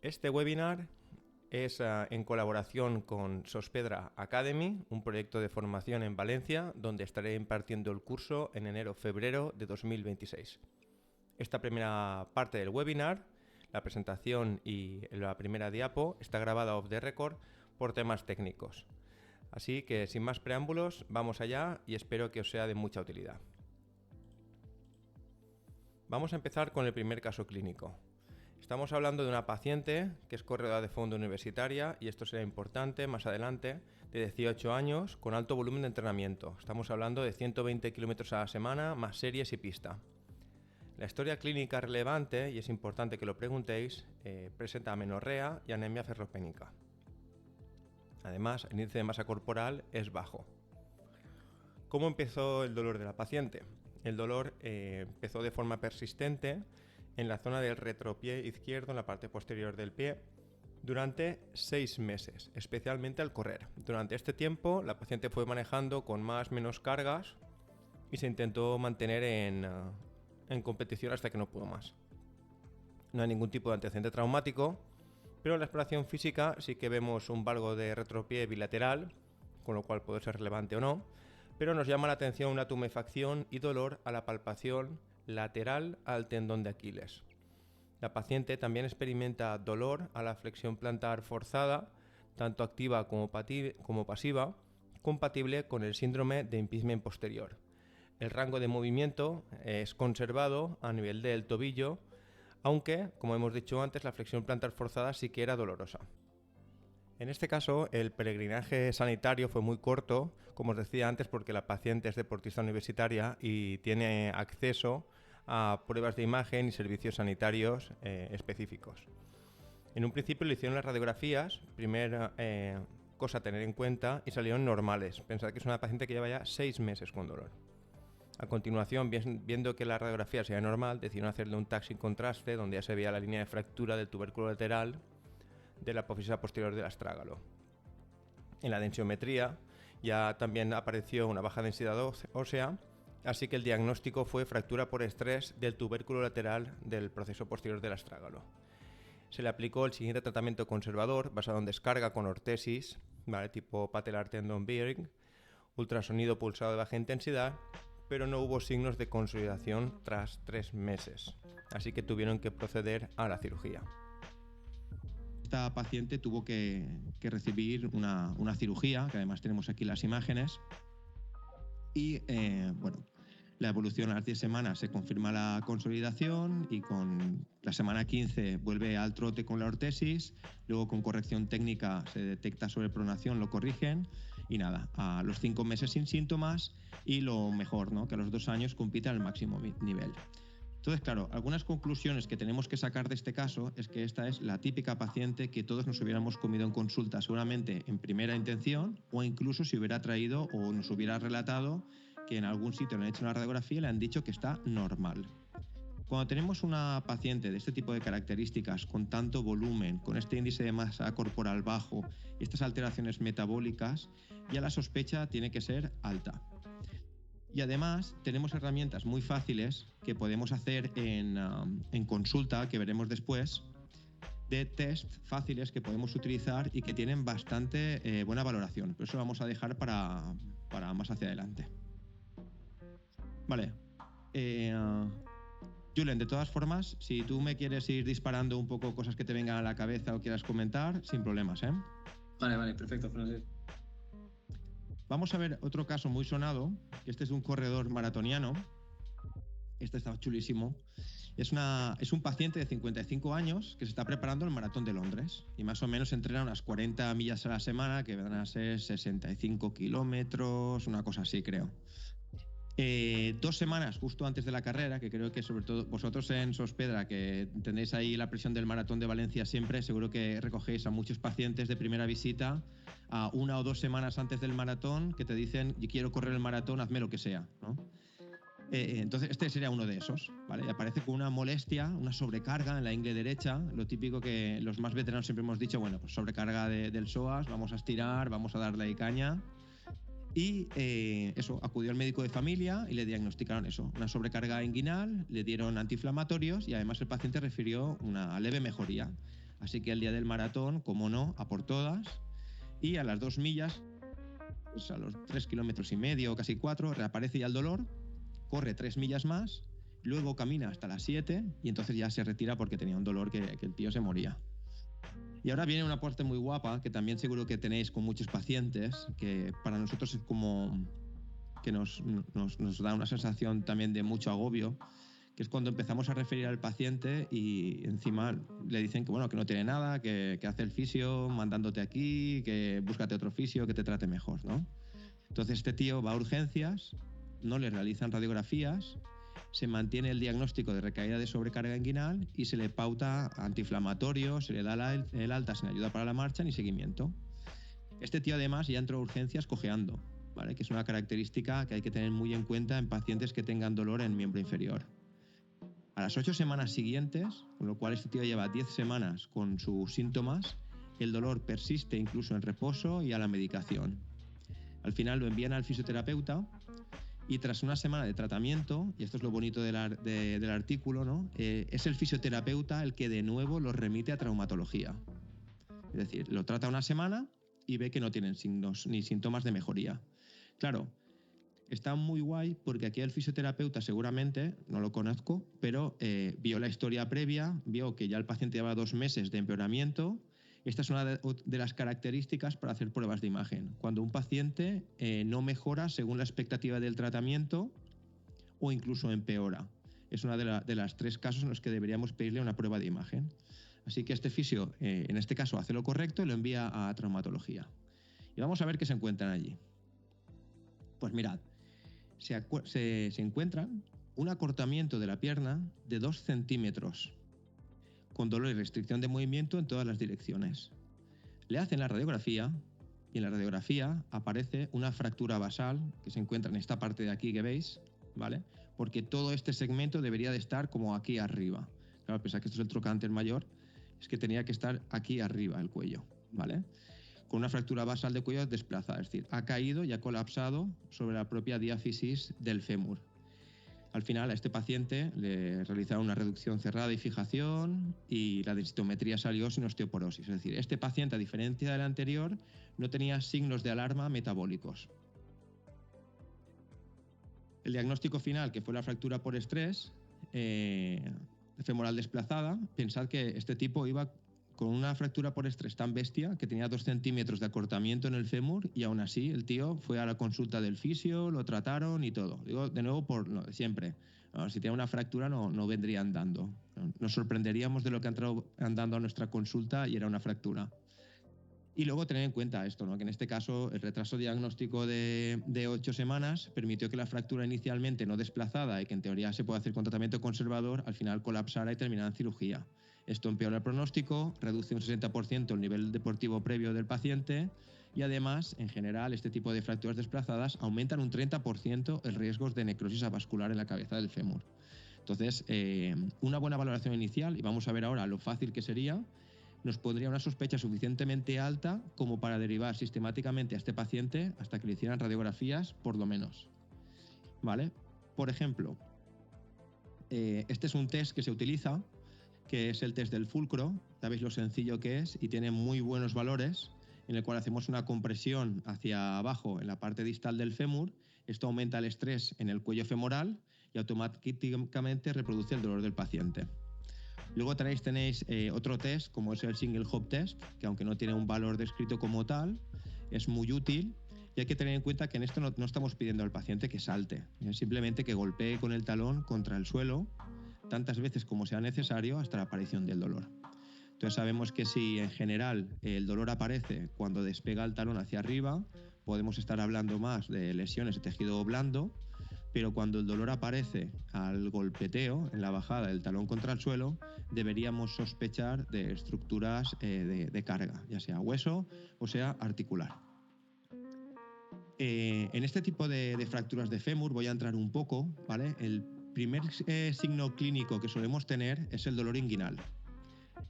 Este webinar es en colaboración con Sospedra Academy, un proyecto de formación en Valencia, donde estaré impartiendo el curso en enero-febrero de 2026. Esta primera parte del webinar, la presentación y la primera diapo, está grabada off the record por temas técnicos. Así que, sin más preámbulos, vamos allá y espero que os sea de mucha utilidad. Vamos a empezar con el primer caso clínico. Estamos hablando de una paciente que es corredora de fondo universitaria, y esto será importante más adelante, de 18 años con alto volumen de entrenamiento. Estamos hablando de 120 kilómetros a la semana, más series y pista. La historia clínica relevante, y es importante que lo preguntéis, presenta amenorrea y anemia ferropénica. Además, el índice de masa corporal es bajo. ¿Cómo empezó el dolor de la paciente? El dolor empezó de forma persistente en la zona del retropié izquierdo, en la parte posterior del pie, durante 6 meses, especialmente al correr. Durante este tiempo, la paciente fue manejando con más o menos cargas y se intentó mantener en competición hasta que no pudo más. No hay ningún tipo de antecedente traumático, pero en la exploración física sí que vemos un valgo de retropié bilateral, con lo cual puede ser relevante o no, pero nos llama la atención una tumefacción y dolor a la palpación lateral al tendón de Aquiles. La paciente también experimenta dolor a la flexión plantar forzada, tanto activa como pasiva, compatible con el síndrome de impingement posterior. El rango de movimiento es conservado a nivel del tobillo, aunque, como hemos dicho antes, la flexión plantar forzada sí que era dolorosa. En este caso, el peregrinaje sanitario fue muy corto, como os decía antes, porque la paciente es deportista universitaria y tiene acceso a pruebas de imagen y servicios sanitarios específicos. En un principio le hicieron las radiografías, primera cosa a tener en cuenta, y salieron normales. Pensad que es una paciente que lleva ya 6 meses con dolor. A continuación, viendo que la radiografía sería normal, decidieron hacerle un TAC sin contraste, donde ya se veía la línea de fractura del tubérculo lateral de la apófisis posterior del astrágalo. En la densiometría ya también apareció una baja densidad ósea, así que el diagnóstico fue fractura por estrés del tubérculo lateral del proceso posterior del astrágalo. Se le aplicó el siguiente tratamiento conservador basado en descarga con ortesis, ¿vale? Tipo patellar tendon bearing, ultrasonido pulsado de baja intensidad, pero no hubo signos de consolidación tras 3 meses, así que tuvieron que proceder a la cirugía. Esta paciente tuvo que recibir una cirugía, que además tenemos aquí las imágenes, y la evolución a las 10 semanas se confirma la consolidación, y con la semana 15 vuelve al trote con la ortesis, luego con corrección técnica se detecta sobrepronación, lo corrigen, y nada, a los 5 meses sin síntomas, y lo mejor, ¿no?, que a los 2 años compite al máximo nivel. Entonces, claro, algunas conclusiones que tenemos que sacar de este caso es que esta es la típica paciente que todos nos hubiéramos comido en consulta, seguramente en primera intención, o incluso si hubiera traído o nos hubiera relatado que en algún sitio le han hecho una radiografía y le han dicho que está normal. Cuando tenemos una paciente de este tipo de características, con tanto volumen, con este índice de masa corporal bajo y estas alteraciones metabólicas, ya la sospecha tiene que ser alta. Y además tenemos herramientas muy fáciles que podemos hacer en consulta, que veremos después, de test fáciles que podemos utilizar y que tienen bastante buena valoración. Pero eso lo vamos a dejar para más hacia adelante. Vale. Julen, de todas formas, si tú me quieres ir disparando un poco cosas que te vengan a la cabeza o quieras comentar, sin problemas, ¿eh? Vale, perfecto, Francis. Vamos a ver otro caso muy sonado, que este es un corredor maratoniano. Este está chulísimo. Es un paciente de 55 años que se está preparando el maratón de Londres y más o menos entrena unas 40 millas a la semana, que van a ser 65 kilómetros, una cosa así, creo. 2 semanas justo antes de la carrera, que creo que sobre todo vosotros en Sospedra, que tenéis ahí la presión del maratón de Valencia siempre, seguro que recogéis a muchos pacientes de primera visita a 1 o 2 semanas antes del maratón que te dicen: yo quiero correr el maratón, hazme lo que sea, ¿no? Entonces este sería uno de esos, ¿vale? Y aparece con una molestia, una sobrecarga en la ingle derecha, lo típico que los más veteranos siempre hemos dicho: bueno, pues sobrecarga del psoas, vamos a estirar, vamos a darle ahí caña. Y acudió al médico de familia y le diagnosticaron eso, una sobrecarga inguinal, le dieron antiinflamatorios y además el paciente refirió una leve mejoría. Así que el día del maratón, como no, a por todas. Y a las 2 millas, pues a los 3,5 kilómetros, casi 4, reaparece ya el dolor, corre 3 millas más, luego camina hasta las 7 y entonces ya se retira porque tenía un dolor que el tío se moría. Y ahora viene una parte muy guapa que también seguro que tenéis con muchos pacientes, que para nosotros es como que nos da una sensación también de mucho agobio, que es cuando empezamos a referir al paciente y encima le dicen que, bueno, que no tiene nada, que hace el fisio mandándote aquí, que búscate otro fisio que te trate mejor, ¿no? Entonces este tío va a urgencias, no le realizan radiografías, se mantiene el diagnóstico de recaída de sobrecarga inguinal y se le pauta antiinflamatorio, se le da el alta sin ayuda para la marcha ni seguimiento. Este tío además ya entró a urgencias cojeando, ¿vale? Que es una característica que hay que tener muy en cuenta en pacientes que tengan dolor en miembro inferior. A las 8 semanas siguientes, con lo cual este tío lleva 10 semanas con sus síntomas, el dolor persiste incluso en reposo y a la medicación. Al final lo envían al fisioterapeuta y tras una semana de tratamiento, y esto es lo bonito del artículo, ¿no? Es el fisioterapeuta el que de nuevo lo remite a traumatología. Es decir, lo trata una semana y ve que no tienen signos ni síntomas de mejoría. Claro, está muy guay porque aquí el fisioterapeuta seguramente, no lo conozco, pero vio la historia previa, vio que ya el paciente lleva 2 meses de empeoramiento. Esta es una de las características para hacer pruebas de imagen. Cuando un paciente no mejora según la expectativa del tratamiento o incluso empeora. Es una de las 3 casos en los que deberíamos pedirle una prueba de imagen. Así que este fisio, en este caso, hace lo correcto y lo envía a traumatología. Y vamos a ver qué se encuentran allí. Pues mirad, se encuentran un acortamiento de la pierna de 2 centímetros, con dolor y restricción de movimiento en todas las direcciones. Le hacen la radiografía y en la radiografía aparece una fractura basal que se encuentra en esta parte de aquí que veis, ¿vale? Porque todo este segmento debería de estar como aquí arriba. Claro, pensad que esto es el trocánter mayor, es que tenía que estar aquí arriba el cuello, ¿vale? Con una fractura basal de cuello desplazada, es decir, ha caído y ha colapsado sobre la propia diáfisis del fémur. Al final a este paciente le realizaron una reducción cerrada y fijación y la densitometría salió sin osteoporosis. Es decir, este paciente, a diferencia del anterior, no tenía signos de alarma metabólicos. El diagnóstico final, que fue la fractura por estrés femoral desplazada, pensad que este tipo iba con una fractura por estrés tan bestia que tenía 2 centímetros de acortamiento en el fémur y aún así el tío fue a la consulta del fisio, lo trataron y todo. Digo, de nuevo, por lo de siempre. No, si tiene una fractura no vendría andando. Nos sorprenderíamos de lo que ha entrado andando a nuestra consulta y era una fractura. Y luego tener en cuenta esto, ¿no? Que en este caso el retraso diagnóstico de 8 semanas permitió que la fractura inicialmente no desplazada y que en teoría se puede hacer con tratamiento conservador, al final colapsara y terminara en cirugía. Esto empeora el pronóstico, reduce un 60% el nivel deportivo previo del paciente y además, en general, este tipo de fracturas desplazadas aumentan un 30% el riesgo de necrosis avascular en la cabeza del fémur. Entonces, una buena valoración inicial, y vamos a ver ahora lo fácil que sería, nos pondría una sospecha suficientemente alta como para derivar sistemáticamente a este paciente hasta que le hicieran radiografías, por lo menos. ¿Vale? Por ejemplo, este es un test que se utiliza, que es el test del fulcro. Sabéis lo sencillo que es y tiene muy buenos valores, en el cual hacemos una compresión hacia abajo en la parte distal del fémur. Esto aumenta el estrés en el cuello femoral y automáticamente reproduce el dolor del paciente. Luego tenéis otro test, como es el Single Hop Test, que aunque no tiene un valor descrito como tal, es muy útil y hay que tener en cuenta que en esto no estamos pidiendo al paciente que salte, simplemente que golpee con el talón contra el suelo tantas veces como sea necesario hasta la aparición del dolor. Entonces sabemos que si en general el dolor aparece cuando despega el talón hacia arriba, podemos estar hablando más de lesiones de tejido blando, pero cuando el dolor aparece al golpeteo en la bajada del talón contra el suelo, deberíamos sospechar de estructuras de carga, ya sea hueso o sea articular. En este tipo de fracturas de fémur voy a entrar un poco, ¿vale? El primer signo clínico que solemos tener es el dolor inguinal,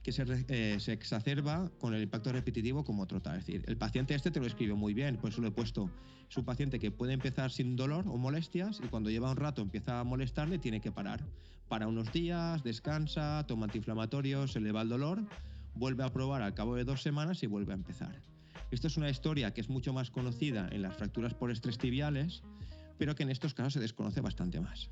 que se exacerba con el impacto repetitivo como trota. Es decir, el paciente este te lo escribe muy bien, por eso lo he puesto. Es un paciente que puede empezar sin dolor o molestias y cuando lleva un rato empieza a molestarle, tiene que parar. Para unos días, descansa, toma antiinflamatorios, se le va el dolor, vuelve a probar al cabo de 2 semanas y vuelve a empezar. Esto es una historia que es mucho más conocida en las fracturas por estrés tibiales, pero que en estos casos se desconoce bastante más.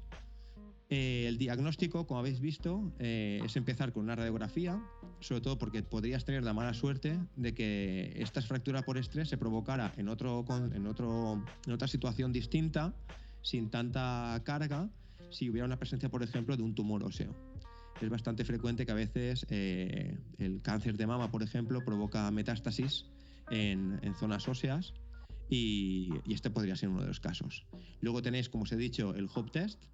El diagnóstico, como habéis visto, es empezar con una radiografía, sobre todo porque podrías tener la mala suerte de que esta fractura por estrés se provocara en otra situación distinta, sin tanta carga, si hubiera una presencia, por ejemplo, de un tumor óseo. Es bastante frecuente que a veces el cáncer de mama, por ejemplo, provoca metástasis en zonas óseas y este podría ser uno de los casos. Luego tenéis, como os he dicho, el Hope Test.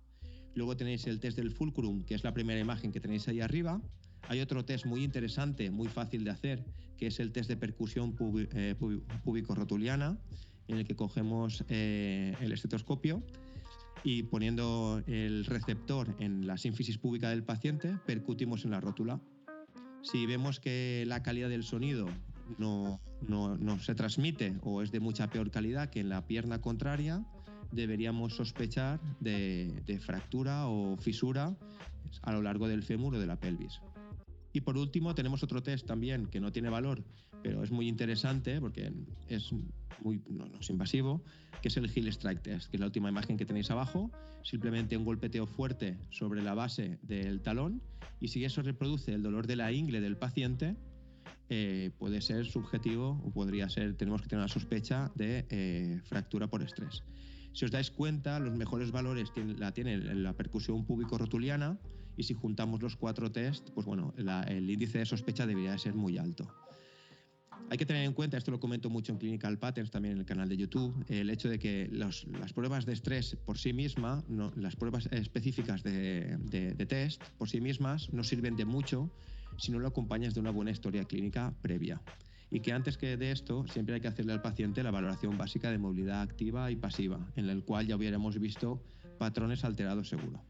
Luego tenéis el test del fulcrum, que es la primera imagen que tenéis ahí arriba. Hay otro test muy interesante, muy fácil de hacer, que es el test de percusión púbico-rotuliana, en el que cogemos el estetoscopio y poniendo el receptor en la sínfisis púbica del paciente, percutimos en la rótula. Si vemos que la calidad del sonido no se transmite o es de mucha peor calidad que en la pierna contraria, deberíamos sospechar de fractura o fisura a lo largo del fémur o de la pelvis. Y por último tenemos otro test también que no tiene valor, pero es muy interesante porque es no es invasivo, que es el Heel Strike Test, que es la última imagen que tenéis abajo. Simplemente un golpeteo fuerte sobre la base del talón, y si eso reproduce el dolor de la ingle del paciente, puede ser subjetivo o podría ser, tenemos que tener una sospecha de fractura por estrés. Si os dais cuenta, los mejores valores la tiene la percusión púbico-rotuliana, y si juntamos los 4 test, pues bueno, el índice de sospecha debería de ser muy alto. Hay que tener en cuenta, esto lo comento mucho en Clinical Patterns, también en el canal de YouTube, el hecho de que las pruebas de estrés por sí mismas, las pruebas específicas de test por sí mismas no sirven de mucho si no lo acompañas de una buena historia clínica previa. Y que antes que de esto, siempre hay que hacerle al paciente la valoración básica de movilidad activa y pasiva, en el cual ya hubiéramos visto patrones alterados seguro.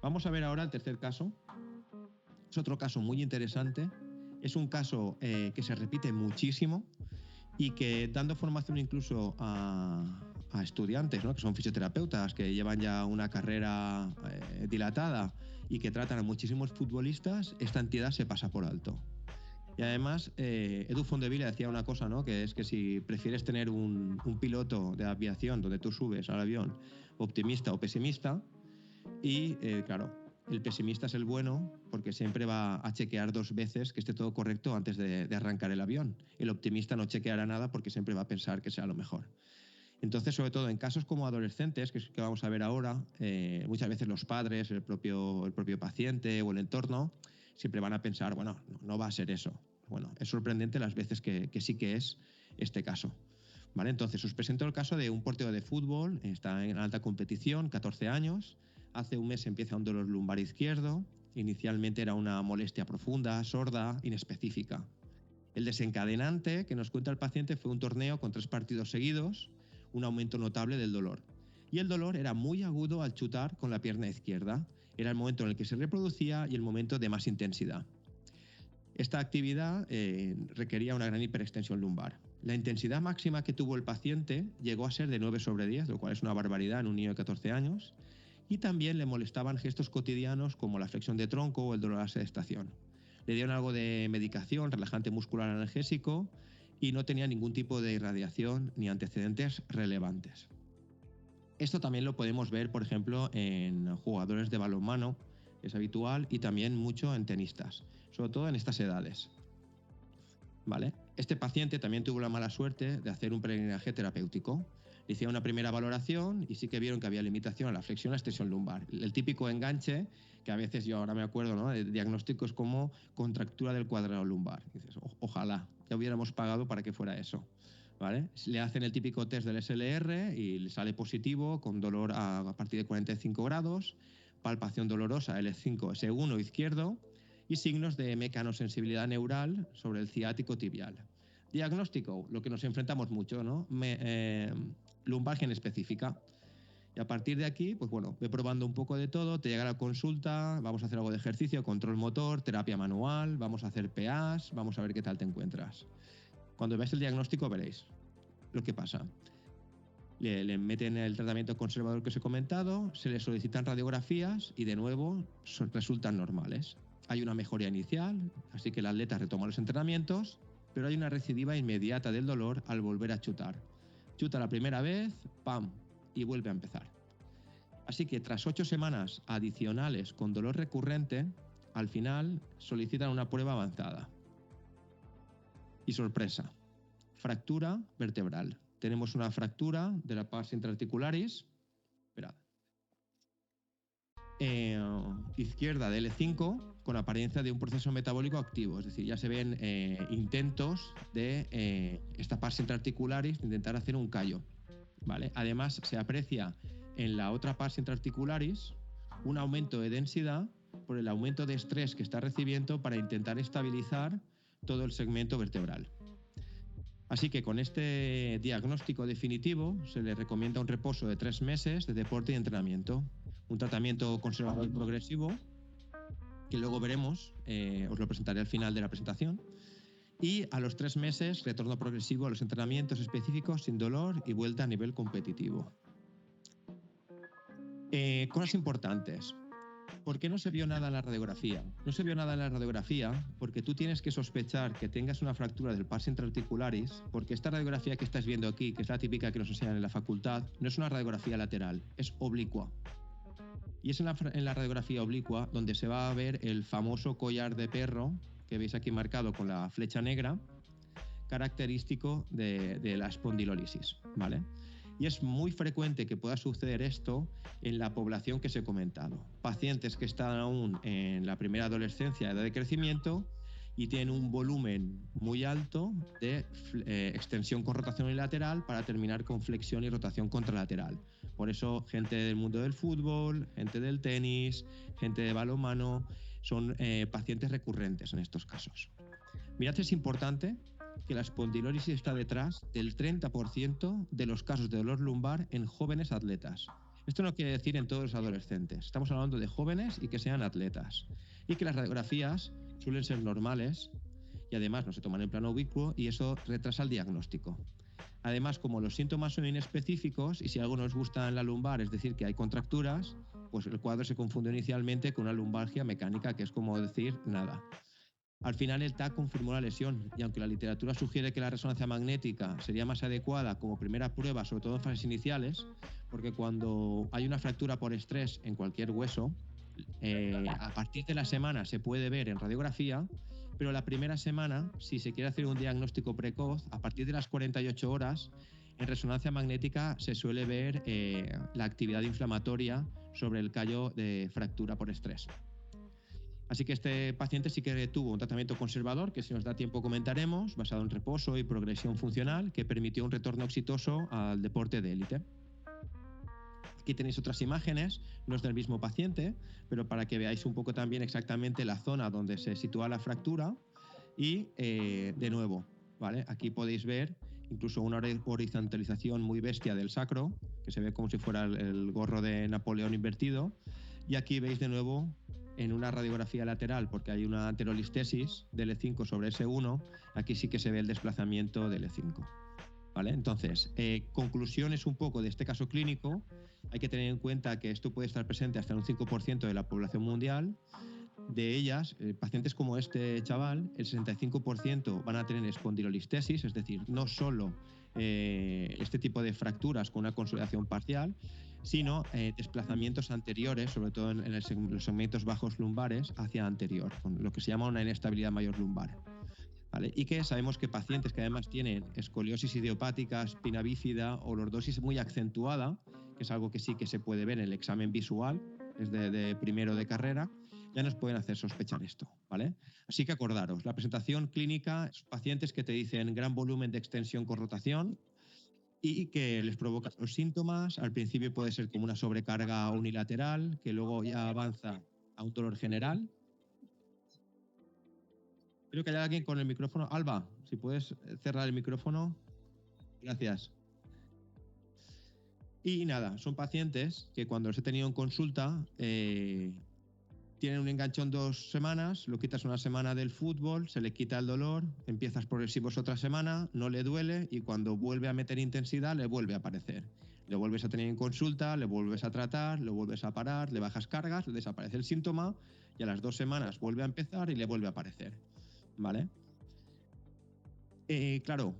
Vamos a ver ahora el tercer caso. Es otro caso muy interesante. Es un caso que se repite muchísimo y que, dando formación incluso a estudiantes, ¿no?, que son fisioterapeutas, que llevan ya una carrera dilatada y que tratan a muchísimos futbolistas, esta entidad se pasa por alto. Y además, Edu Fondeville decía una cosa, ¿no?, que es que si prefieres tener un piloto de aviación donde tú subes al avión optimista o pesimista, y claro, el pesimista es el bueno porque siempre va a chequear 2 veces que esté todo correcto antes de arrancar el avión. El optimista no chequeará nada porque siempre va a pensar que sea lo mejor. Entonces, sobre todo en casos como adolescentes, que es que vamos a ver ahora, muchas veces los padres, el propio paciente o el entorno, siempre van a pensar, bueno, no va a ser eso. Bueno, es sorprendente las veces que sí que es este caso. ¿Vale? Entonces, os presento el caso de un portero de fútbol, está en alta competición, 14 años, hace un mes empieza un dolor lumbar izquierdo, inicialmente era una molestia profunda, sorda, inespecífica. El desencadenante que nos cuenta el paciente fue un torneo con 3 partidos seguidos, un aumento notable del dolor. Y el dolor era muy agudo al chutar con la pierna izquierda, era el momento en el que se reproducía y el momento de más intensidad. Esta actividad requería una gran hiperextensión lumbar. La intensidad máxima que tuvo el paciente llegó a ser de 9/10, lo cual es una barbaridad en un niño de 14 años, y también le molestaban gestos cotidianos como la flexión de tronco o el dolor a la sedestación. Le dieron algo de medicación, relajante muscular analgésico, y no tenía ningún tipo de irradiación ni antecedentes relevantes. Esto también lo podemos ver, por ejemplo, en jugadores de balonmano, es habitual, y también mucho en tenistas, sobre todo en estas edades. ¿Vale? Este paciente también tuvo la mala suerte de hacer un peregrinaje terapéutico. Le hicieron una primera valoración y sí que vieron que había limitación a la flexión, a la extensión lumbar. El típico enganche, que a veces yo ahora me acuerdo, ¿no?, de diagnósticos como contractura del cuadrado lumbar. Y dices, ojalá, ya hubiéramos pagado para que fuera eso. ¿Vale? Le hacen el típico test del SLR y le sale positivo, con dolor a partir de 45 grados, palpación dolorosa L5, S1 izquierdo, y signos de mecanosensibilidad neural sobre el ciático tibial. Diagnóstico, lo que nos enfrentamos mucho, ¿no? Lumbalgia específica. Y a partir de aquí, pues bueno, ve probando un poco de todo, te llega la consulta, vamos a hacer algo de ejercicio, control motor, terapia manual, vamos a hacer PAs, vamos a ver qué tal te encuentras. Cuando veáis el diagnóstico veréis lo que pasa. Le meten el tratamiento conservador que os he comentado, se le solicitan radiografías y de nuevo resultan normales. Hay una mejoría inicial, así que el atleta retoma los entrenamientos, pero hay una recidiva inmediata del dolor al volver a chutar. Chuta la primera vez, ¡pam!, y vuelve a empezar. Así que tras 8 semanas adicionales con dolor recurrente, al final solicitan una prueba avanzada. Y sorpresa, fractura vertebral. Tenemos una fractura de la pars intraarticularis, esperad, izquierda de L5 con apariencia de un proceso metabólico activo, es decir, ya se ven intentos de esta pars intraarticularis de intentar hacer un callo, ¿vale? Además, se aprecia en la otra pars intraarticularis un aumento de densidad por el aumento de estrés que está recibiendo para intentar estabilizar todo el segmento vertebral. Así que con este diagnóstico definitivo se le recomienda un reposo de 3 meses de deporte y entrenamiento, un tratamiento conservador y progresivo, que luego veremos, os lo presentaré al final de la presentación, y a los 3 meses retorno progresivo a los entrenamientos específicos sin dolor y vuelta a nivel competitivo. Cosas importantes. ¿Por qué no se vio nada en la radiografía? No se vio nada en la radiografía porque tú tienes que sospechar que tengas una fractura del pars intraarticularis, porque esta radiografía que estás viendo aquí, que es la típica que nos enseñan en la facultad, no es una radiografía lateral, es oblicua. Y es en la radiografía oblicua donde se va a ver el famoso collar de perro que veis aquí marcado con la flecha negra, característico de la espondilolisis, ¿vale? Y es muy frecuente que pueda suceder esto en la población que os he comentado. Pacientes que están aún en la primera adolescencia, edad de crecimiento, y tienen un volumen muy alto de extensión con rotación unilateral para terminar con flexión y rotación contralateral. Por eso, gente del mundo del fútbol, gente del tenis, gente de balonmano, son pacientes recurrentes en estos casos. Mirad, es importante que la espondilolisis está detrás del 30% de los casos de dolor lumbar en jóvenes atletas. Esto no quiere decir en todos los adolescentes. Estamos hablando de jóvenes y que sean atletas. Y que las radiografías suelen ser normales y además no se toman en plano ubicuo y eso retrasa el diagnóstico. Además, como los síntomas son inespecíficos y si algo nos gusta en la lumbar, es decir, que hay contracturas, pues el cuadro se confunde inicialmente con una lumbalgia mecánica, que es como decir nada. Al final el TAC confirmó la lesión y aunque la literatura sugiere que la resonancia magnética sería más adecuada como primera prueba, sobre todo en fases iniciales, porque cuando hay una fractura por estrés en cualquier hueso, a partir de la semana se puede ver en radiografía, pero la primera semana, si se quiere hacer un diagnóstico precoz, a partir de las 48 horas, en resonancia magnética se suele ver la actividad inflamatoria sobre el callo de fractura por estrés. Así que este paciente sí que tuvo un tratamiento conservador, que si nos da tiempo comentaremos, basado en reposo y progresión funcional, que permitió un retorno exitoso al deporte de élite. Aquí tenéis otras imágenes, no es del mismo paciente, pero para que veáis un poco también exactamente la zona donde se sitúa la fractura. Y de nuevo, ¿vale? Aquí podéis ver incluso una horizontalización muy bestia del sacro, que se ve como si fuera el gorro de Napoleón invertido. Y aquí veis de nuevo en una radiografía lateral, porque hay una anterolistesis de L5 sobre S1, aquí sí que se ve el desplazamiento de L5. ¿Vale? Entonces, conclusiones un poco de este caso clínico. Hay que tener en cuenta que esto puede estar presente hasta en un 5% de la población mundial. De ellas, pacientes como este chaval, el 65% van a tener espondilolistesis, es decir, no solo este tipo de fracturas con una consolidación parcial, sino desplazamientos anteriores, sobre todo en los segmentos bajos lumbares, hacia anterior, con lo que se llama una inestabilidad mayor lumbar. ¿Vale? Y que sabemos que pacientes que además tienen escoliosis idiopática, espina bífida o lordosis muy acentuada, que es algo que sí que se puede ver en el examen visual, es de primero de carrera, ya nos pueden hacer sospechar esto, ¿vale? Así que acordaros, la presentación clínica, pacientes que te dicen gran volumen de extensión con rotación y que les provoca los síntomas. Al principio puede ser como una sobrecarga unilateral, que luego ya avanza a un dolor general. Creo que hay alguien con el micrófono. Alba, si puedes cerrar el micrófono. Gracias. Y nada, son pacientes que cuando los he tenido en consulta tienen un enganchón 2 semanas, lo quitas una semana del fútbol, se le quita el dolor, empiezas progresivos otra semana, no le duele y cuando vuelve a meter intensidad le vuelve a aparecer. Le vuelves a tener en consulta, le vuelves a tratar, lo vuelves a parar, le bajas cargas, le desaparece el síntoma y a las 2 semanas vuelve a empezar y le vuelve a aparecer, ¿vale? Claro,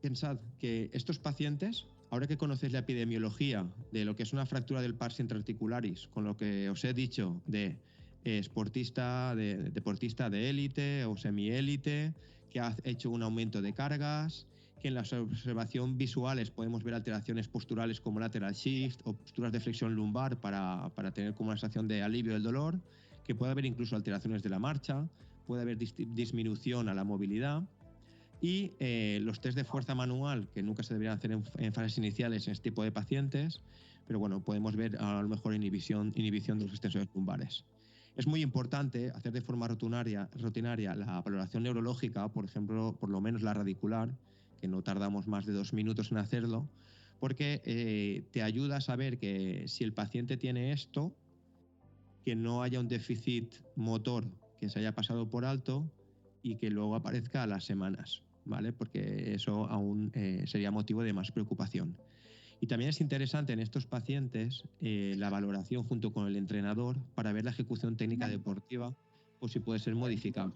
pensad que estos pacientes, ahora que conocéis la epidemiología de lo que es una fractura del pars intraarticularis, con lo que os he dicho de deportista de élite o semiélite, que ha hecho un aumento de cargas, que en la observación visuales podemos ver alteraciones posturales como lateral shift o posturas de flexión lumbar para tener como una sensación de alivio del dolor, que puede haber incluso alteraciones de la marcha, puede haber disminución a la movilidad. Y los test de fuerza manual, que nunca se deberían hacer en fases iniciales en este tipo de pacientes, pero bueno, podemos ver a lo mejor inhibición de los extensores lumbares. Es muy importante hacer de forma rutinaria la valoración neurológica, por ejemplo, por lo menos la radicular, que no tardamos más de 2 minutos en hacerlo, porque te ayuda a saber que si el paciente tiene esto, que no haya un déficit motor que se haya pasado por alto y que luego aparezca a las semanas, ¿vale? Porque eso aún sería motivo de más preocupación. Y también es interesante en estos pacientes la valoración junto con el entrenador para ver la ejecución técnica deportiva o si puede ser modificable.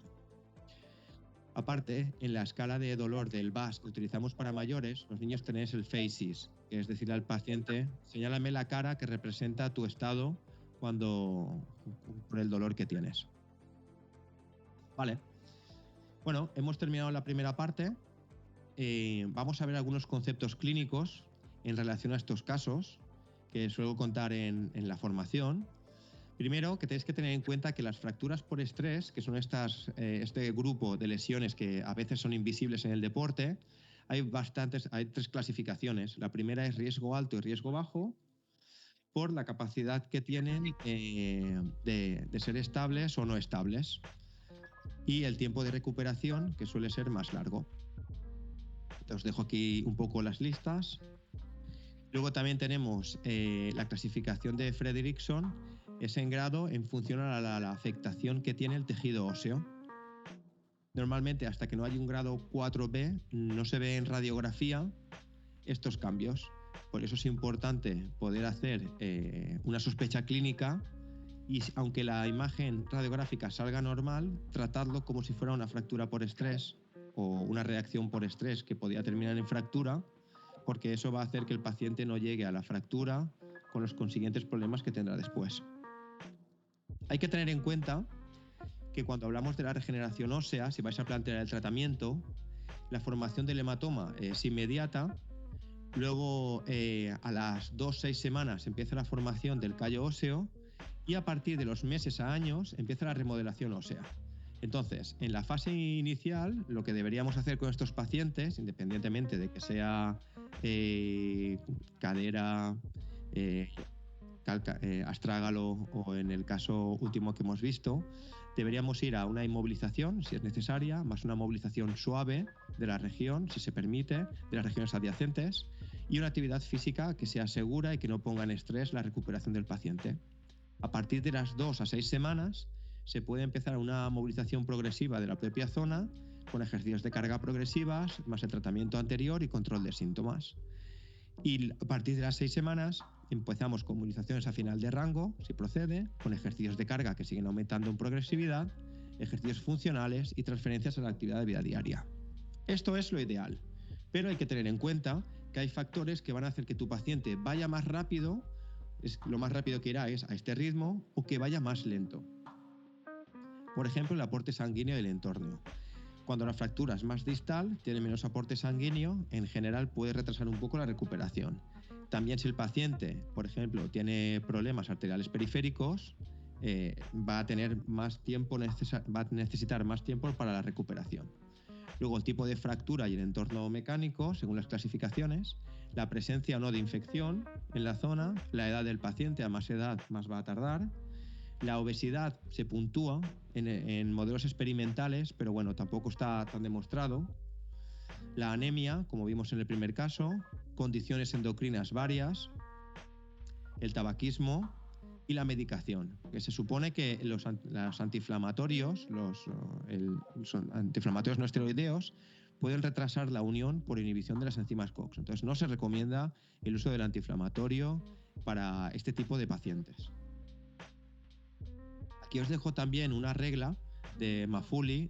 Aparte, en la escala de dolor del VAS que utilizamos para mayores, los niños tenéis el FACES, que es decirle al paciente, señálame la cara que representa tu estado por el dolor que tienes. Vale. Bueno, hemos terminado la primera parte. Vamos a ver algunos conceptos clínicos en relación a estos casos que suelo contar en la formación. Primero, que tenéis que tener en cuenta que las fracturas por estrés, que son este grupo de lesiones que a veces son invisibles en el deporte, hay 3 clasificaciones. La primera es riesgo alto y riesgo bajo, por la capacidad que tienen de ser estables o no estables, y el tiempo de recuperación, que suele ser más largo. Os dejo aquí un poco las listas. Luego también tenemos la clasificación de Fredrickson, es en grado en función a la afectación que tiene el tejido óseo. Normalmente, hasta que no hay un grado 4B, no se ve en radiografía estos cambios. Por eso es importante poder hacer una sospecha clínica y, aunque la imagen radiográfica salga normal, tratarlo como si fuera una fractura por estrés o una reacción por estrés que podría terminar en fractura, porque eso va a hacer que el paciente no llegue a la fractura con los consiguientes problemas que tendrá después. Hay que tener en cuenta que cuando hablamos de la regeneración ósea, si vais a plantear el tratamiento, la formación del hematoma es inmediata. Luego, a las 2-6 semanas empieza la formación del callo óseo y a partir de los meses a años empieza la remodelación ósea. Entonces, en la fase inicial, lo que deberíamos hacer con estos pacientes, independientemente de que sea cadera, astrágalo o en el caso último que hemos visto, deberíamos ir a una inmovilización, si es necesaria, más una movilización suave de la región, si se permite, de las regiones adyacentes, y una actividad física que sea segura y que no ponga en estrés la recuperación del paciente. A partir de las 2 a 6 semanas se puede empezar una movilización progresiva de la propia zona con ejercicios de carga progresivas, más el tratamiento anterior y control de síntomas. Y a partir de las 6 semanas empezamos con movilizaciones a final de rango, si procede, con ejercicios de carga que siguen aumentando en progresividad, ejercicios funcionales y transferencias a la actividad de vida diaria. Esto es lo ideal, pero hay que tener en cuenta que hay factores que van a hacer que tu paciente vaya más rápido, lo más rápido que irá es a este ritmo, o que vaya más lento. Por ejemplo, el aporte sanguíneo del entorno. Cuando la fractura es más distal, tiene menos aporte sanguíneo, en general puede retrasar un poco la recuperación. También si el paciente, por ejemplo, tiene problemas arteriales periféricos, va a necesitar más tiempo para la recuperación. Luego, el tipo de fractura y el entorno mecánico, según las clasificaciones, la presencia o no de infección en la zona, la edad del paciente, a más edad más va a tardar. La obesidad se puntúa en modelos experimentales, pero bueno, tampoco está tan demostrado. La anemia, como vimos en el primer caso, condiciones endocrinas varias, el tabaquismo y la medicación, que se supone que los antiinflamatorios, los antiinflamatorios no esteroideos, pueden retrasar la unión por inhibición de las enzimas COX. Entonces no se recomienda el uso del antiinflamatorio para este tipo de pacientes. Aquí os dejo también una regla de Mafuli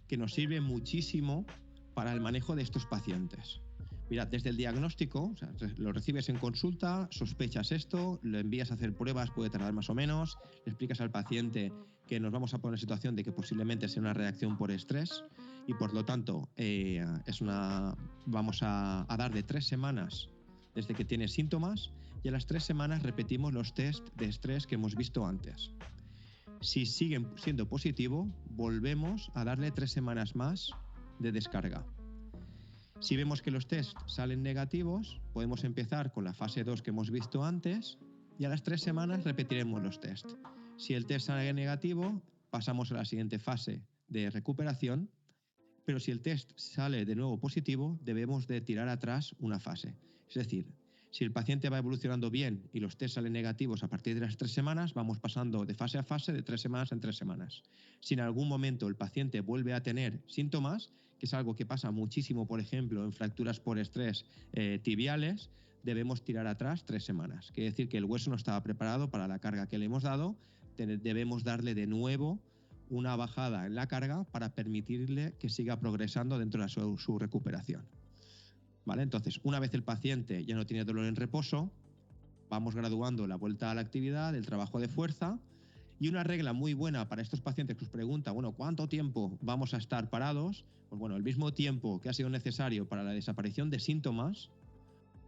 que nos sirve muchísimo para el manejo de estos pacientes. Mirad, desde el diagnóstico, o sea, lo recibes en consulta, sospechas esto, lo envías a hacer pruebas, puede tardar más o menos, le explicas al paciente que nos vamos a poner en situación de que posiblemente sea una reacción por estrés y por lo tanto vamos a dar de 3 semanas desde que tiene síntomas y a las 3 semanas repetimos los test de estrés que hemos visto antes. Si siguen siendo positivo, volvemos a darle 3 semanas más de descarga. Si vemos que los tests salen negativos, podemos empezar con la fase 2 que hemos visto antes y a las 3 semanas repetiremos los tests. Si el test sale negativo, pasamos a la siguiente fase de recuperación, pero si el test sale de nuevo positivo, debemos de tirar atrás una fase. Es decir, si el paciente va evolucionando bien y los test salen negativos a partir de las 3 semanas, vamos pasando de fase a fase de 3 semanas en 3 semanas. Si en algún momento el paciente vuelve a tener síntomas, que es algo que pasa muchísimo, por ejemplo, en fracturas por estrés tibiales, debemos tirar atrás 3 semanas. Quiere decir que el hueso no estaba preparado para la carga que le hemos dado, debemos darle de nuevo una bajada en la carga para permitirle que siga progresando dentro de su recuperación. ¿Vale? Entonces, una vez el paciente ya no tiene dolor en reposo, vamos graduando la vuelta a la actividad, el trabajo de fuerza, y una regla muy buena para estos pacientes que os pregunta, bueno, ¿cuánto tiempo vamos a estar parados? Pues bueno, el mismo tiempo que ha sido necesario para la desaparición de síntomas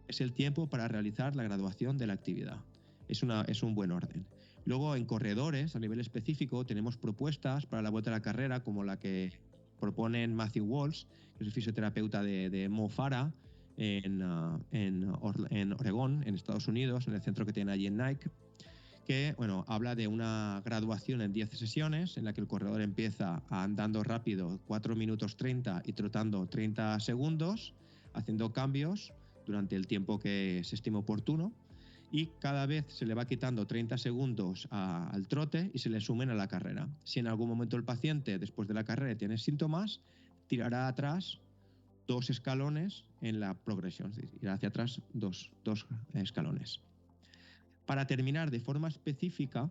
es el tiempo para realizar la graduación de la actividad. Es un buen orden. Luego, en corredores, a nivel específico, tenemos propuestas para la vuelta a la carrera, como la que proponen Matthew Walsh, que es el fisioterapeuta de Mo Farah, en Oregón, en Estados Unidos, en el centro que tiene allí en Nike, que bueno, habla de una graduación en 10 sesiones en la que el corredor empieza andando rápido 4 minutos 30 y trotando 30 segundos, haciendo cambios durante el tiempo que se estima oportuno, y cada vez se le va quitando 30 segundos al trote y se le sumen a la carrera. Si en algún momento el paciente después de la carrera tiene síntomas, tirará atrás 2 escalones en la progresión, es decir, irá hacia atrás dos escalones. Para terminar de forma específica,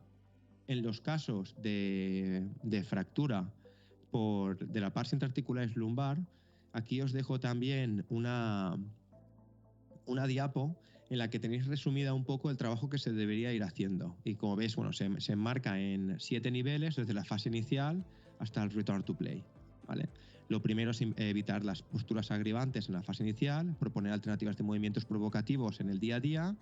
en los casos de fractura de la pars interarticularis lumbar, aquí os dejo también una diapo en la que tenéis resumida un poco el trabajo que se debería ir haciendo. Y como veis, bueno, se enmarca en 7 niveles, desde la fase inicial hasta el return to play, ¿vale? Lo primero es evitar las posturas aggravantes en la fase inicial, proponer alternativas de movimientos provocativos en el día a día,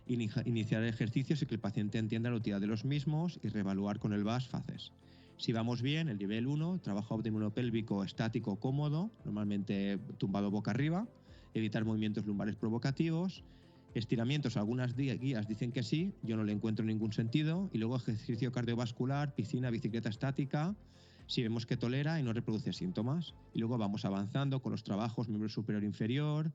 iniciar ejercicios y que el paciente entienda la utilidad de los mismos y reevaluar con el VAS fases. Si vamos bien, el nivel 1, trabajo abdominopélvico estático cómodo, normalmente tumbado boca arriba, evitar movimientos lumbares provocativos, estiramientos, algunas guías dicen que sí, yo no le encuentro ningún sentido, y luego ejercicio cardiovascular, piscina, bicicleta estática, si vemos que tolera y no reproduce síntomas. Y luego vamos avanzando con los trabajos miembro superior e inferior.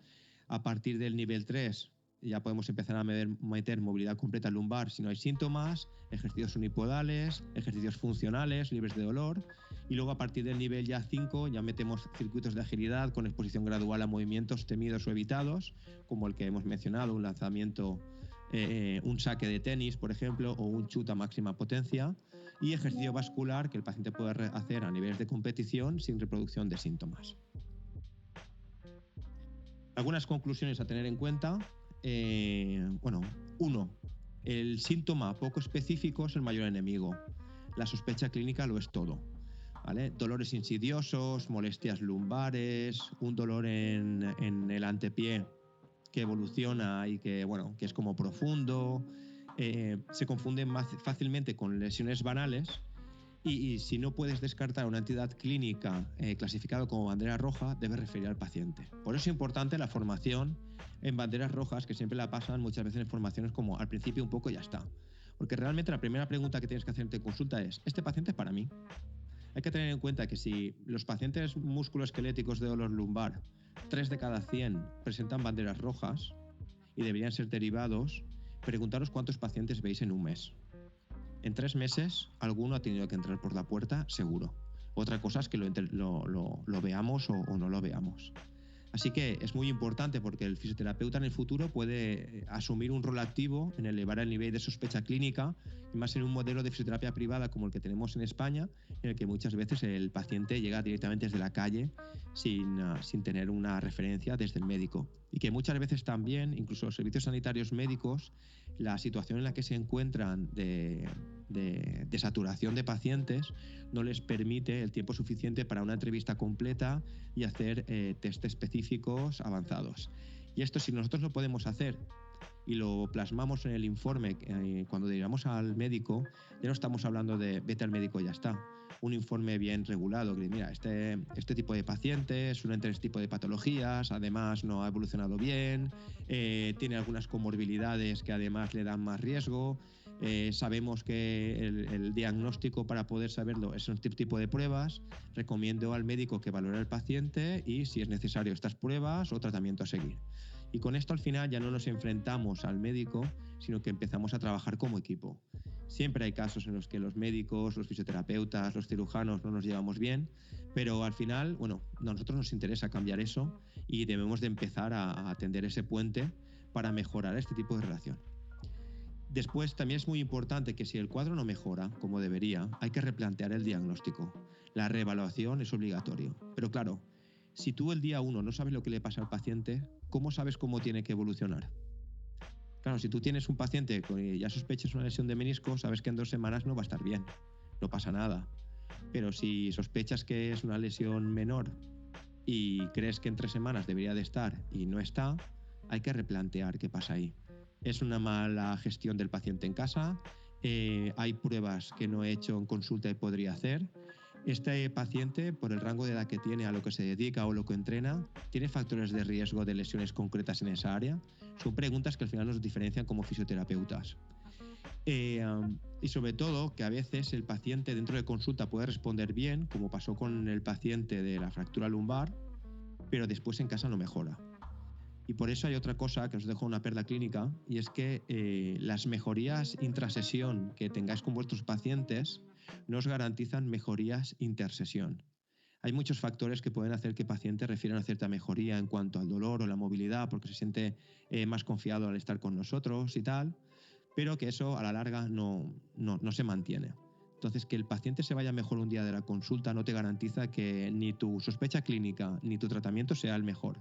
A partir del nivel 3 ya podemos empezar a meter movilidad completa lumbar si no hay síntomas, ejercicios unipodales, ejercicios funcionales, libres de dolor. Y luego a partir del nivel ya 5 ya metemos circuitos de agilidad con exposición gradual a movimientos temidos o evitados, como el que hemos mencionado, un lanzamiento, un saque de tenis, por ejemplo, o un chut a máxima potencia, y ejercicio vascular que el paciente puede hacer a niveles de competición sin reproducción de síntomas. Algunas conclusiones a tener en cuenta. Bueno, 1. El síntoma poco específico es el mayor enemigo. La sospecha clínica lo es todo, ¿vale? Dolores insidiosos, molestias lumbares, un dolor en el antepié que evoluciona y que, bueno, que es como profundo, se confunden más fácilmente con lesiones banales. Y si no puedes descartar una entidad clínica clasificada como bandera roja, debes referir al paciente. Por eso es importante la formación en banderas rojas, que siempre la pasan muchas veces en formaciones como al principio un poco y ya está. Porque realmente la primera pregunta que tienes que hacerte en consulta es, ¿este paciente es para mí? Hay que tener en cuenta que si los pacientes musculoesqueléticos de dolor lumbar, 3 de cada 100 presentan banderas rojas y deberían ser derivados, preguntaros cuántos pacientes veis en un mes. En 3 meses, alguno ha tenido que entrar por la puerta, seguro. Otra cosa es que lo veamos o no lo veamos. Así que es muy importante porque el fisioterapeuta en el futuro puede asumir un rol activo en elevar el nivel de sospecha clínica, y más en un modelo de fisioterapia privada como el que tenemos en España, en el que muchas veces el paciente llega directamente desde la calle sin tener una referencia desde el médico. Y que muchas veces también, incluso los servicios sanitarios médicos, la situación en la que se encuentran de saturación de pacientes no les permite el tiempo suficiente para una entrevista completa y hacer test específicos avanzados. Y esto, si nosotros lo podemos hacer y lo plasmamos en el informe cuando llegamos al médico, ya no estamos hablando de vete al médico y ya está. Un informe bien regulado, que mira, este tipo de pacientes suelen tener este tipo de patologías, además no ha evolucionado bien, tiene algunas comorbilidades que además le dan más riesgo. Sabemos que el diagnóstico para poder saberlo es un tipo de pruebas. Recomiendo al médico que valore al paciente y, si es necesario, estas pruebas o tratamiento a seguir. Y con esto al final ya no nos enfrentamos al médico, sino que empezamos a trabajar como equipo. Siempre hay casos en los que los médicos, los fisioterapeutas, los cirujanos no nos llevamos bien, pero al final, bueno, a nosotros nos interesa cambiar eso y debemos de empezar a atender ese puente para mejorar este tipo de relación. Después, también es muy importante que si el cuadro no mejora como debería, hay que replantear el diagnóstico. La reevaluación es obligatorio. Pero claro, si tú el día 1 no sabes lo que le pasa al paciente, ¿cómo sabes cómo tiene que evolucionar? Claro, si tú tienes un paciente que ya sospechas una lesión de menisco, sabes que en 2 semanas no va a estar bien, no pasa nada. Pero si sospechas que es una lesión menor y crees que en 3 semanas debería de estar y no está, hay que replantear qué pasa ahí. Es una mala gestión del paciente en casa, hay pruebas que no he hecho en consulta y podría hacer. Este paciente, por el rango de edad que tiene, a lo que se dedica o lo que entrena, ¿tiene factores de riesgo de lesiones concretas en esa área? Son preguntas que al final nos diferencian como fisioterapeutas. Y sobre todo que a veces el paciente dentro de consulta puede responder bien, como pasó con el paciente de la fractura lumbar, pero después en casa no mejora. Y por eso hay otra cosa que os dejo una perla clínica, y es que las mejorías intrasesión que tengáis con vuestros pacientes no os garantizan mejorías intersesión. Hay muchos factores que pueden hacer que el paciente refiera una cierta mejoría en cuanto al dolor o la movilidad, porque se siente más confiado al estar con nosotros y tal, pero que eso a la larga no se mantiene. Entonces, que el paciente se vaya mejor un día de la consulta no te garantiza que ni tu sospecha clínica ni tu tratamiento sea el mejor.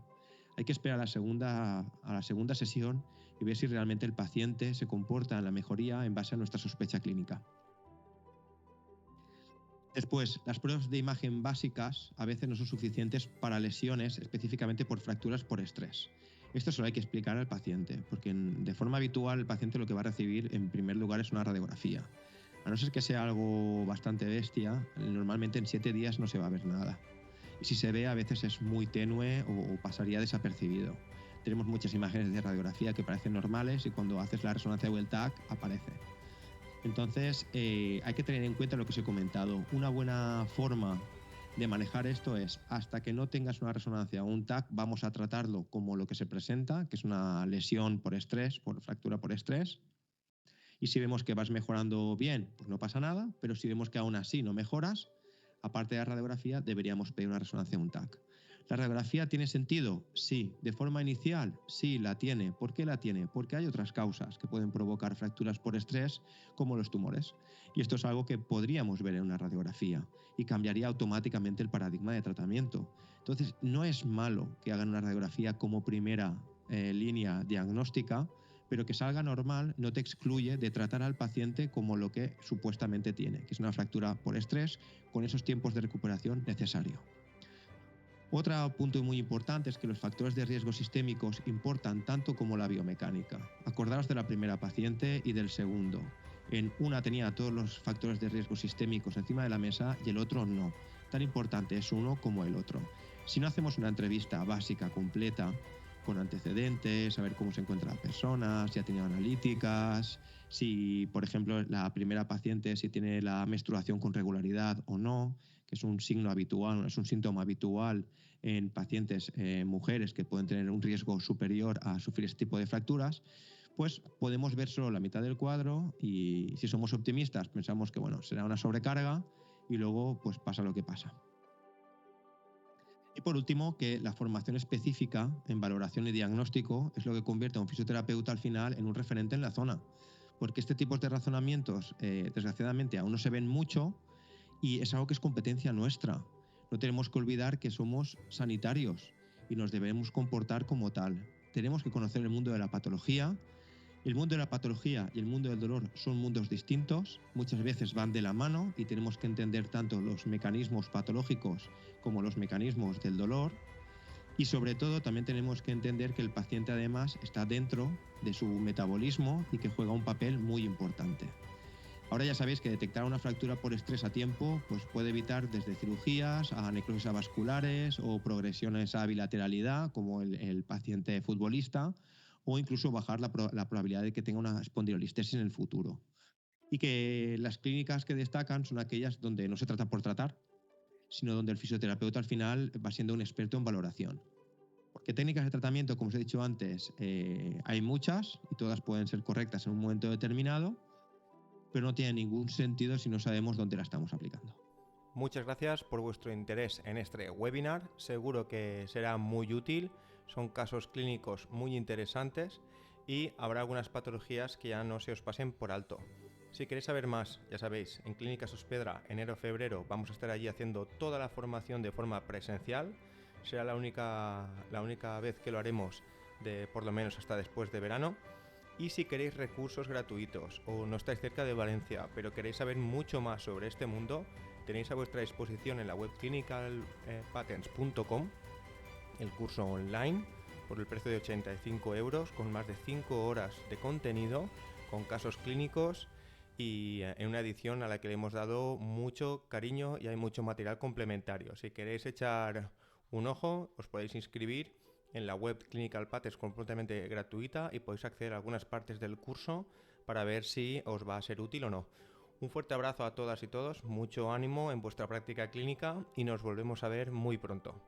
Hay que esperar a la segunda sesión y ver si realmente el paciente se comporta en la mejoría en base a nuestra sospecha clínica. Después, las pruebas de imagen básicas a veces no son suficientes para lesiones, específicamente por fracturas por estrés. Esto solo hay que explicar al paciente, porque de forma habitual el paciente lo que va a recibir en primer lugar es una radiografía. A no ser que sea algo bastante bestia, normalmente en 7 días no se va a ver nada. Y si se ve, a veces es muy tenue o pasaría desapercibido. Tenemos muchas imágenes de radiografía que parecen normales y cuando haces la resonancia o el TAC aparece. Entonces, hay que tener en cuenta lo que os he comentado. Una buena forma de manejar esto es, hasta que no tengas una resonancia o un TAC, vamos a tratarlo como lo que se presenta, que es una lesión por estrés, por fractura por estrés. Y si vemos que vas mejorando bien, pues no pasa nada, pero si vemos que aún así no mejoras, aparte de la radiografía, deberíamos pedir una resonancia o un TAC. ¿La radiografía tiene sentido? Sí. ¿De forma inicial? Sí, la tiene. ¿Por qué la tiene? Porque hay otras causas que pueden provocar fracturas por estrés, como los tumores. Y esto es algo que podríamos ver en una radiografía y cambiaría automáticamente el paradigma de tratamiento. Entonces, no es malo que hagan una radiografía como primera línea diagnóstica, pero que salga normal no te excluye de tratar al paciente como lo que supuestamente tiene, que es una fractura por estrés con esos tiempos de recuperación necesarios. Otro punto muy importante es que los factores de riesgo sistémicos importan tanto como la biomecánica. Acordaros de la primera paciente y del segundo. En una tenía todos los factores de riesgo sistémicos encima de la mesa y el otro no. Tan importante es uno como el otro. Si no hacemos una entrevista básica, completa, con antecedentes, saber cómo se encuentra la persona, si ha tenido analíticas, si, por ejemplo, la primera paciente si tiene la menstruación con regularidad o no, que es un signo habitual, es un síntoma habitual en pacientes mujeres que pueden tener un riesgo superior a sufrir este tipo de fracturas, pues podemos ver solo la mitad del cuadro y si somos optimistas pensamos que bueno, será una sobrecarga y luego pues pasa lo que pasa. por último, que la formación específica en valoración y diagnóstico es lo que convierte a un fisioterapeuta al final en un referente en la zona. Porque este tipo de razonamientos, desgraciadamente, aún no se ven mucho y es algo que es competencia nuestra. No tenemos que olvidar que somos sanitarios y nos debemos comportar como tal. Tenemos que conocer el mundo de la patología. El mundo de la patología y el mundo del dolor son mundos distintos, muchas veces van de la mano y tenemos que entender tanto los mecanismos patológicos como los mecanismos del dolor. Y sobre todo también tenemos que entender que el paciente además está dentro de su metabolismo y que juega un papel muy importante. Ahora ya sabéis que detectar una fractura por estrés a tiempo pues puede evitar desde cirugías a necrosis avasculares o progresiones a bilateralidad, como el paciente futbolista, o incluso bajar la probabilidad de que tenga una espondilolistesis en el futuro. Y que las clínicas que destacan son aquellas donde no se trata por tratar, sino donde el fisioterapeuta al final va siendo un experto en valoración. Porque técnicas de tratamiento, como os he dicho antes, hay muchas y todas pueden ser correctas en un momento determinado, pero no tiene ningún sentido si no sabemos dónde la estamos aplicando. Muchas gracias por vuestro interés en este webinar, seguro que será muy útil, son casos clínicos muy interesantes y habrá algunas patologías que ya no se os pasen por alto. Si queréis saber más, ya sabéis, en Clínicas Hospedra, enero-febrero, vamos a estar allí haciendo toda la formación de forma presencial, será la única vez que lo haremos por lo menos hasta después de verano. Y si queréis recursos gratuitos o no estáis cerca de Valencia, pero queréis saber mucho más sobre este mundo, tenéis a vuestra disposición en la web clinicalpatents.com el curso online por el precio de 85 euros con más de 5 horas de contenido, con casos clínicos y en una edición a la que le hemos dado mucho cariño y hay mucho material complementario. Si queréis echar un ojo, os podéis inscribir en la web Clinical Patents completamente gratuita y podéis acceder a algunas partes del curso para ver si os va a ser útil o no. Un fuerte abrazo a todas y todos, mucho ánimo en vuestra práctica clínica y nos volvemos a ver muy pronto.